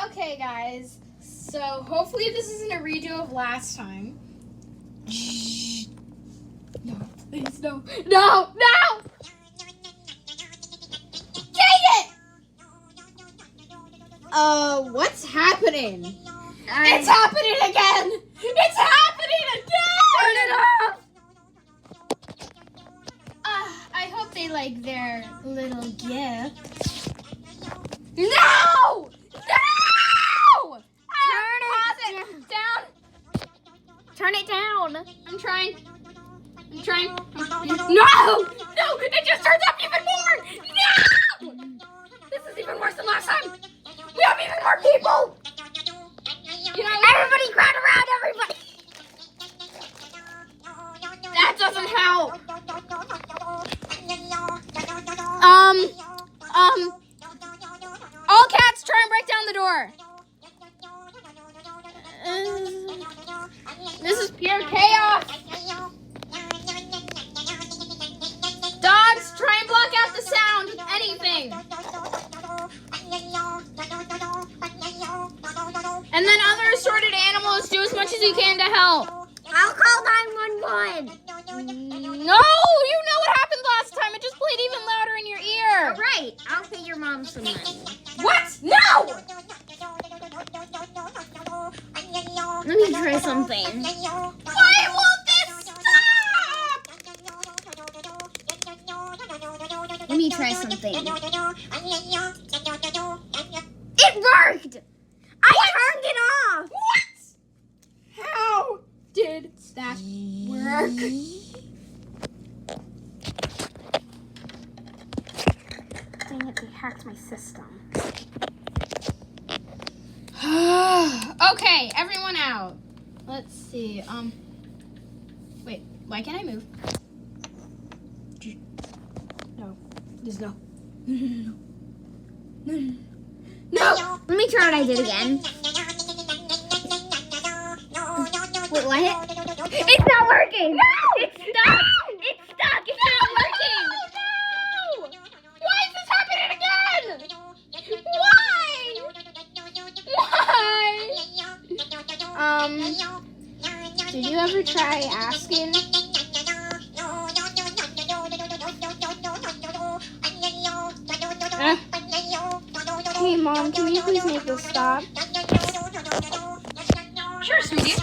Okay, guys. So hopefully this isn't a redo of last time. No, please, no. No! No! Dang it! What's happening? It's happening again! It's happening again! Turn it off! I hope they like their little gift. No! No! Pause it! Down! Turn it down. I'm trying. No! No! It just turns up even more! No! This is even worse than last time! We have even more people! You know, Everybody crowd around everybody. that doesn't help! All cats try and break down the door. This is pure chaos. Dogs, try and block out the sound. Anything. And then other assorted animals, do as much as you can to help. I'll call 911. No, you know what happened last time. It just played even louder in your ear. All right, I'll pay your mom some money. What? No! Let me try something. Why won't this stop? Let me try something. It worked! I turned it off! What? How did that work? Dang it, they hacked my system. Okay, everyone out. Let's see. Wait, why can't I move? No. Just no. No. No. Let me try what I did again. Wait, what? It's not working! No! It's stuck! It's stuck! It's not working! No! Why is this happening again? Why? Did you ever try asking? Hey, Mom, can you please make this stop? Sure, sweetie.